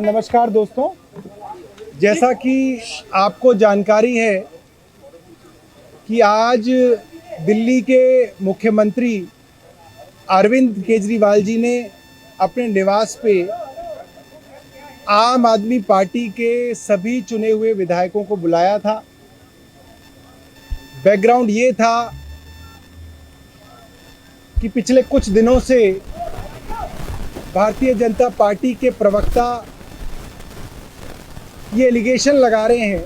नमस्कार दोस्तों, जैसा कि आपको जानकारी है कि आज दिल्ली के मुख्यमंत्री अरविंद केजरीवाल जी ने अपने निवास पे आम आदमी पार्टी के सभी चुने हुए विधायकों को बुलाया था। बैकग्राउंड ये था कि पिछले कुछ दिनों से भारतीय जनता पार्टी के प्रवक्ता ये एलिगेशन लगा रहे हैं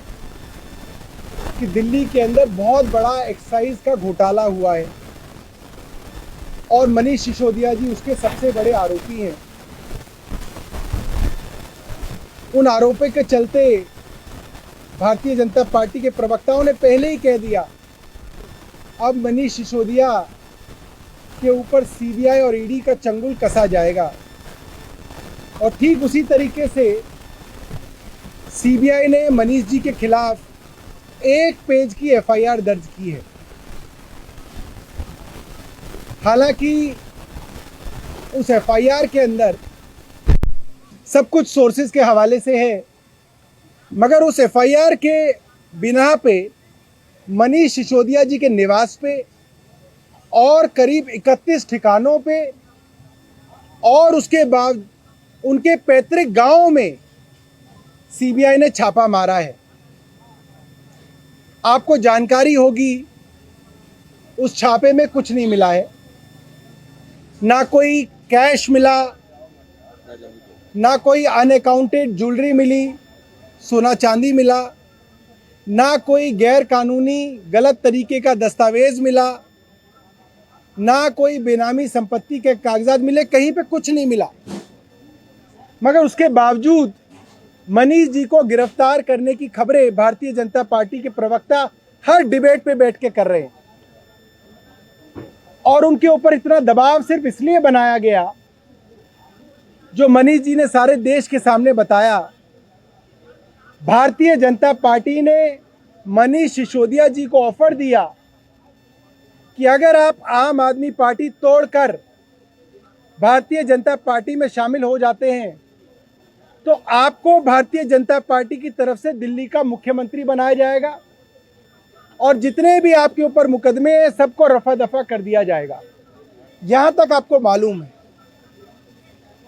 कि दिल्ली के अंदर बहुत बड़ा एक्साइज का घोटाला हुआ है और मनीष सिसोदिया जी उसके सबसे बड़े आरोपी हैं। उन आरोपों के चलते भारतीय जनता पार्टी के प्रवक्ताओं ने पहले ही कह दिया, अब मनीष सिसोदिया के ऊपर सीबीआई और ईडी का चंगुल कसा जाएगा। और ठीक उसी तरीके से सीबीआई ने मनीष जी के खिलाफ 1 पेज की एफआईआर दर्ज की है। हालांकि उस एफआईआर के अंदर सब कुछ सोर्सेज के हवाले से है, मगर उस एफआईआर के बिना पे मनीष सिसोदिया जी के निवास पे और करीब 31 ठिकानों पे और उसके बाद उनके पैतृक गांव में सीबीआई ने छापा मारा है। आपको जानकारी होगी उस छापे में कुछ नहीं मिला है, ना कोई कैश मिला, ना कोई अनअकाउंटेड ज्वेलरी मिली, सोना चांदी मिला, ना कोई गैर कानूनी गलत तरीके का दस्तावेज मिला, ना कोई बेनामी संपत्ति के कागजात मिले, कहीं पे कुछ नहीं मिला। मगर उसके बावजूद मनीष जी को गिरफ्तार करने की खबरें भारतीय जनता पार्टी के प्रवक्ता हर डिबेट पे बैठ के कर रहे हैं और उनके ऊपर इतना दबाव सिर्फ इसलिए बनाया गया, जो मनीष जी ने सारे देश के सामने बताया। भारतीय जनता पार्टी ने मनीष सिसोदिया जी को ऑफर दिया कि अगर आप आम आदमी पार्टी तोड़कर भारतीय जनता पार्टी में शामिल हो जाते हैं तो आपको भारतीय जनता पार्टी की तरफ से दिल्ली का मुख्यमंत्री बनाया जाएगा और जितने भी आपके ऊपर मुकदमे हैं सबको रफा दफा कर दिया जाएगा। यहां तक आपको मालूम है।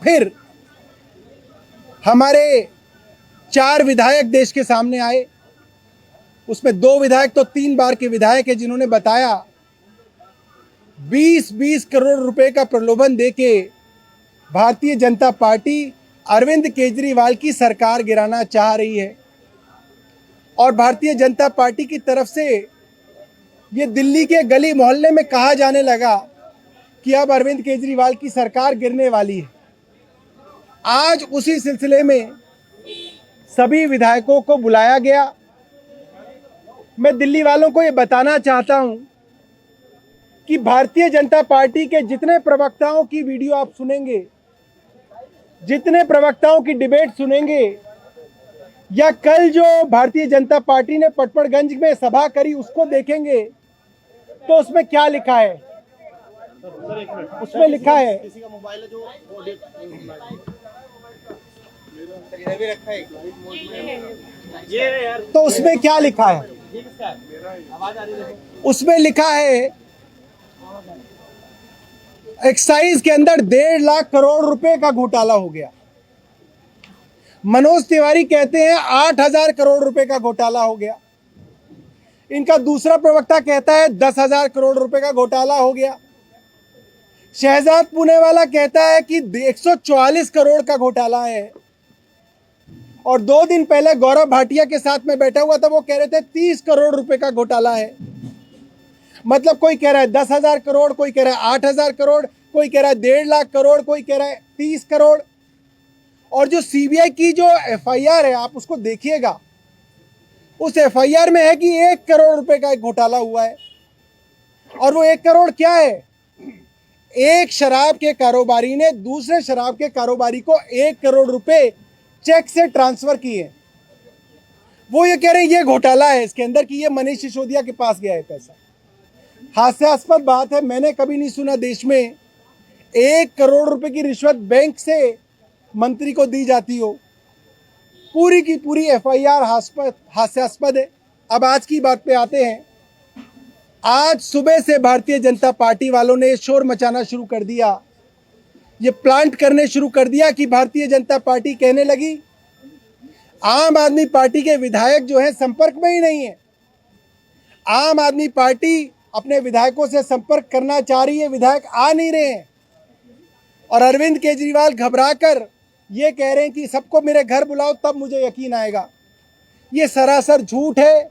फिर हमारे 4 विधायक देश के सामने आए, उसमें 2 विधायक तो 3 बार के विधायक हैं, जिन्होंने बताया 20-20 करोड़ रुपए का प्रलोभन देके भारतीय जनता पार्टी अरविंद केजरीवाल की सरकार गिराना चाह रही है। और भारतीय जनता पार्टी की तरफ से ये दिल्ली के गली मोहल्ले में कहा जाने लगा कि अब अरविंद केजरीवाल की सरकार गिरने वाली है। आज उसी सिलसिले में सभी विधायकों को बुलाया गया। मैं दिल्ली वालों को ये बताना चाहता हूं कि भारतीय जनता पार्टी के जितने प्रवक्ताओं की वीडियो आप सुनेंगे, जितने प्रवक्ताओं की डिबेट सुनेंगे, या कल जो भारतीय जनता पार्टी ने पटपड़गंज में सभा करी उसको देखेंगे, तो उसमें क्या लिखा है? उसमें लिखा है, तो उसमें क्या लिखा है? उसमें लिखा है एक्साइज के अंदर 1.5 लाख करोड़ रुपए का घोटाला हो गया। मनोज तिवारी कहते हैं 8,000 करोड़ रुपए का घोटाला हो गया। इनका दूसरा प्रवक्ता कहता है 10,000 करोड़ रुपए का घोटाला हो गया। शहजाद पुणेवाला कहता है कि 144 करोड़ का घोटाला है। और 2 दिन पहले गौरव भाटिया के साथ में बैठा हुआ था, वो कह रहे थे 30 करोड़ रुपए का घोटाला है। मतलब कोई कह रहा है 10,000 करोड़, कोई कह रहा है 8,000 करोड़, कोई कह रहा है 1.5 लाख करोड़, कोई कह रहा है 30 करोड़। और जो सीबीआई की जो एफआईआर है, आप उसको देखिएगा, उस एफआईआर में है कि 1 करोड़ रुपए का एक घोटाला हुआ है। और वो 1 करोड़ क्या है? एक शराब के कारोबारी ने दूसरे शराब के कारोबारी को 1 करोड़ रुपए चेक से ट्रांसफर किए। वो ये कह रहे हैं ये घोटाला है इसके अंदर, कि ये मनीष सिसोदिया के पास गया है पैसा। हास्यास्पद बात है, मैंने कभी नहीं सुना देश में 1 करोड़ रुपए की रिश्वत बैंक से मंत्री को दी जाती हो। पूरी की पूरी एफआईआर हास्यास्पद है। अब आज की बात पे आते हैं। आज सुबह से भारतीय जनता पार्टी वालों ने शोर मचाना शुरू कर दिया, ये प्लांट करने शुरू कर दिया कि भारतीय जनता पार्टी कहने लगी आम आदमी पार्टी के विधायक जो हैं संपर्क में ही नहीं है। आम आदमी पार्टी अपने विधायकों से संपर्क करना चाह रही है, विधायक आ नहीं रहे हैं। और अरविंद केजरीवाल घबराकर ये कह रहे हैं कि सबको मेरे घर बुलाओ तब मुझे यकीन आएगा। ये सरासर झूठ है।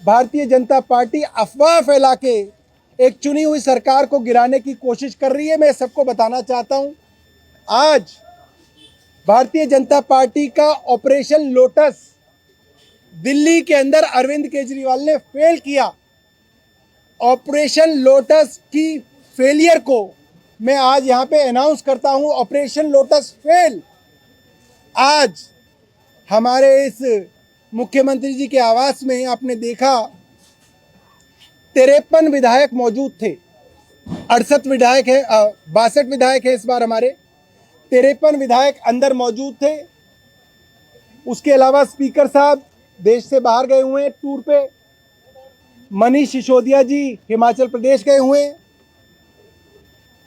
भारतीय जनता पार्टी अफवाह फैला के एक चुनी हुई सरकार को गिराने की कोशिश कर रही है। मैं सबको बताना चाहता हूं, आज भारतीय जनता पार्टी का ऑपरेशन लोटस दिल्ली के अंदर अरविंद केजरीवाल ने फेल किया। ऑपरेशन लोटस की फेलियर को मैं आज यहां पे अनाउंस करता हूं, ऑपरेशन लोटस फेल। आज हमारे इस मुख्यमंत्री जी के आवास में आपने देखा 53 विधायक मौजूद थे। 68 विधायक है, 62 विधायक है इस बार हमारे। 53 विधायक अंदर मौजूद थे। उसके अलावा स्पीकर साहब देश से बाहर गए हुए हैं टूर पे। मनीष सिसोदिया जी हिमाचल प्रदेश गए हुए हैं।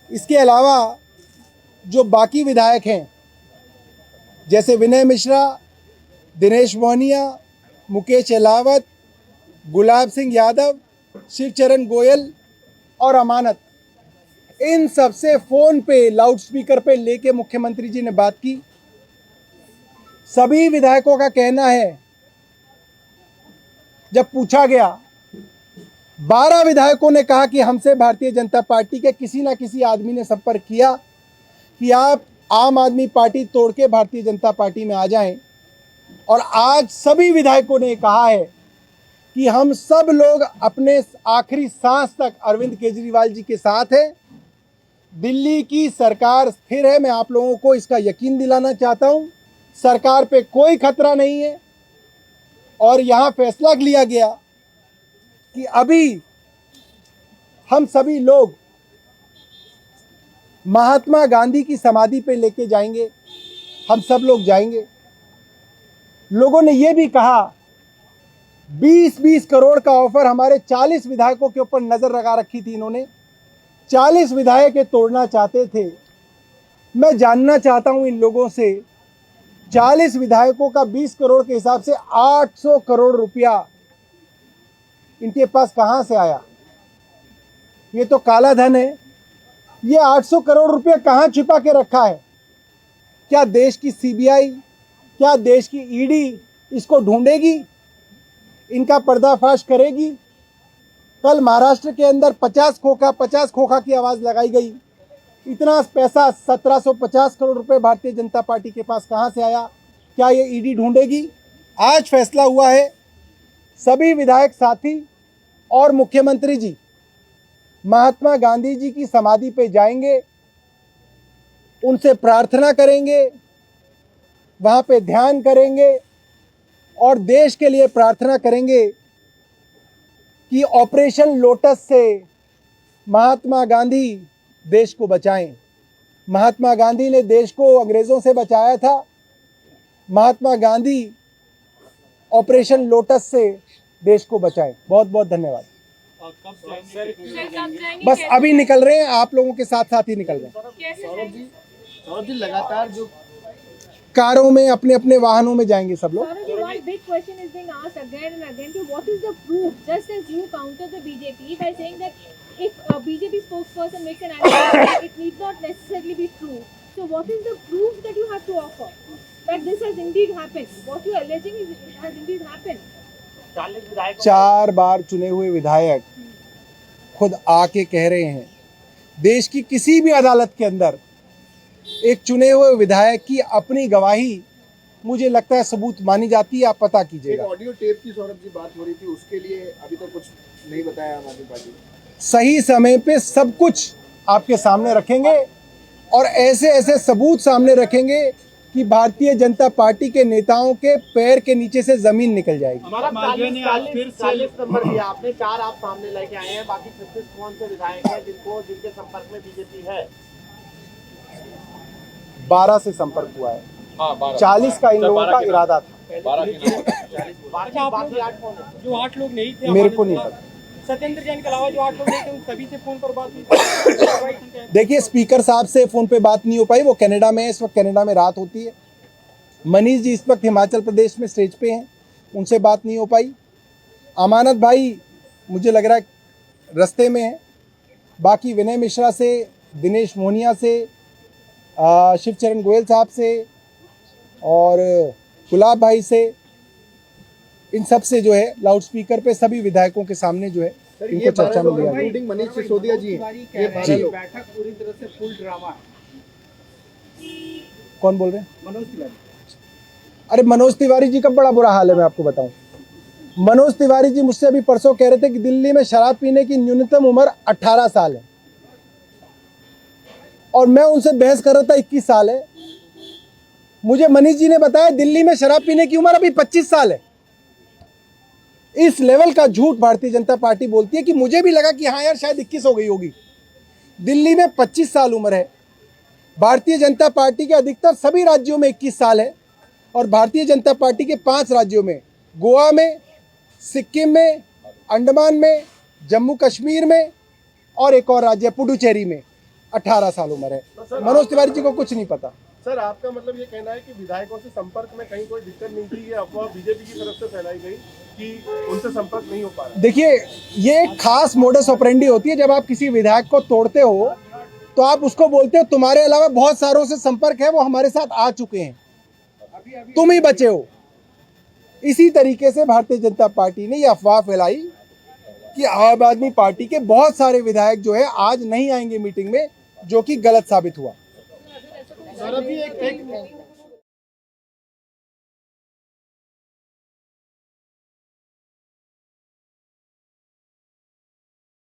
इसके अलावा जो बाकी विधायक हैं जैसे विनय मिश्रा, दिनेश मोहनिया, मुकेश अहलावत, गुलाब सिंह यादव, शिवचरण गोयल और अमानत, इन सब से फोन पे लाउड स्पीकर पे लेके मुख्यमंत्री जी ने बात की। सभी विधायकों का कहना है, जब पूछा गया 12 विधायकों ने कहा कि हमसे भारतीय जनता पार्टी के किसी ना किसी आदमी ने संपर्क किया कि आप आम आदमी पार्टी तोड़ के भारतीय जनता पार्टी में आ जाएं। और आज सभी विधायकों ने कहा है कि हम सब लोग अपने आखिरी सांस तक अरविंद केजरीवाल जी के साथ हैं। दिल्ली की सरकार स्थिर है। मैं आप लोगों को इसका यकीन दिलाना चाहता हूं, सरकार पे कोई खतरा नहीं है। और यहां फैसला लिया गया कि अभी हम सभी लोग महात्मा गांधी की समाधि पे लेके जाएंगे। हम सब लोग जाएंगे। लोगों ने यह भी कहा 20-20 करोड़ का ऑफर हमारे 40 विधायकों के ऊपर नजर लगा रखी थी। इन्होंने 40 विधायक ये तोड़ना चाहते थे। मैं जानना चाहता हूं इन लोगों से, 40 विधायकों का 20 करोड़ के हिसाब से 800 करोड़ रुपया इनके पास कहां से आया? ये तो काला धन है। ये 800 करोड़ रुपया कहां छिपा के रखा है? क्या देश की सीबीआई, क्या देश की ईडी इसको ढूंढेगी, इनका पर्दाफाश करेगी? कल महाराष्ट्र के अंदर 50 खोखा की आवाज लगाई गई। इतना पैसा 1750 करोड़ रुपए भारतीय जनता पार्टी के पास कहां से आया? क्या ये ईडी ढूंढेगी? आज फैसला हुआ है, सभी विधायक साथी और मुख्यमंत्री जी महात्मा गांधी जी की समाधि पे जाएंगे, उनसे प्रार्थना करेंगे, वहां पे ध्यान करेंगे और देश के लिए प्रार्थना करेंगे कि ऑपरेशन लोटस से महात्मा गांधी देश को बचाएं। महात्मा गांधी ने देश को अंग्रेजों से बचाया था। महात्मा गांधी ऑपरेशन लोटस से देश को बचाएं। बहुत बहुत धन्यवाद। बस अभी निकल रहे हैं, आप लोगों के साथ साथ ही निकल रहे हैं। सौरभ जी लगातार जो कारों में अपने अपने वाहनों में जाएंगे सब लोग। One big question is being asked again and again कि what is the proof? Just as you counter the BJP by saying that if a BJP spokesperson makes an allegation, it need not necessarily be true. So what is the proof that you have to offer that this has indeed happened? What you are alleging is it has indeed happened. 4 बार चुने हुए विधायक खुद आके कह रहे हैं, देश की किसी भी अदालत के अंदर एक चुने हुए विधायक की अपनी गवाही मुझे लगता है सबूत मानी जाती है। आप पता कीजिएगा। एक ऑडियो टेप की सौरभ जी बात हो रही थी, उसके लिए अभी तक कुछ नहीं बताया आम आदमी पार्टी ने। सही समय पे सब कुछ आपके सामने रखेंगे और ऐसे ऐसे सबूत सामने रखेंगे कि भारतीय जनता पार्टी के नेताओं के पैर के नीचे से जमीन निकल जाएगी। हमारा 40 नंबर दिया आपने, 4 आप सामने लेके आए हैं, बाकी 36 कौन से विधायक हैं जिनके संपर्क में बीजेपी है? 12 से संपर्क हुआ है। 40 का इन लोगों का इरादा था। बाकी 8 कौन है? जो 8 लोग नहीं थे, मेरे को नहीं पता। सत्येंद्र जैन के अलावा जो 8 लोग नहीं थे, उन सभी से फोन पर बात हुई। देखिए, स्पीकर साहब से फ़ोन पे बात नहीं हो पाई, वो कनाडा में है, इस वक्त कनाडा में रात होती है। मनीष जी इस वक्त हिमाचल प्रदेश में स्टेज पे हैं, उनसे बात नहीं हो पाई। अमानत भाई मुझे लग रहा है रास्ते में है। बाकी विनय मिश्रा से, दिनेश मोहनिया से, शिवचरण गोयल साहब से और गुलाब भाई से, इन सब से जो है लाउड स्पीकर पे सभी विधायकों के सामने जो है सर, इनको ये चर्चा में लिया गया। इंक्लूडिंग मनीष सिसोदिया जी हैं। ये 12 जी। लोग। बैठक पूरी तरह से फुल ड्रामा है। कौन बोल रहे हैं? मनोज तिवारी। अरे मनोज तिवारी जी का बड़ा बुरा हाल है, मैं आपको बताऊं। मनोज तिवारी जी मुझसे अभी परसों कह रहे थे कि दिल्ली में शराब पीने की न्यूनतम उम्र 18 साल है, और मैं उनसे बहस कर रहा था 21 साल है। मुझे मनीष जी ने बताया दिल्ली में शराब पीने की उम्र अभी 25 साल है। इस लेवल का झूठ भारतीय जनता पार्टी बोलती है कि मुझे भी लगा कि हाँ यार शायद 21 हो गई होगी। दिल्ली में 25 साल उम्र है। भारतीय जनता पार्टी के अधिकतर सभी राज्यों में 21 साल है, और भारतीय जनता पार्टी के 5 राज्यों में, गोवा में, सिक्किम में, अंडमान में, जम्मू कश्मीर में और एक और राज्य पुडुचेरी में 18 साल उम्र है। मनोज तिवारी जी को कुछ नहीं पता। सर, आपका मतलब ये कहना है कि विधायकों से संपर्क में कहीं कोई दिक्कत नहीं थी, ये अफवाह बीजेपी की तरफ से फैलाई गई कि उनसे संपर्क नहीं हो पा रहा? देखिए, ये एक खास मोडस ऑपरेंडी होती है। जब आप किसी विधायक को तोड़ते हो तो आप उसको बोलते हो तुम्हारे अलावा बहुत सारों से संपर्क है, वो हमारे साथ आ चुके हैं, तुम ही बचे हो। इसी तरीके से भारतीय जनता पार्टी ने यह अफवाह फैलाई कि आम आदमी पार्टी के बहुत सारे विधायक जो है आज नहीं आएंगे मीटिंग में, जो कि गलत साबित हुआ। सर, अभी एक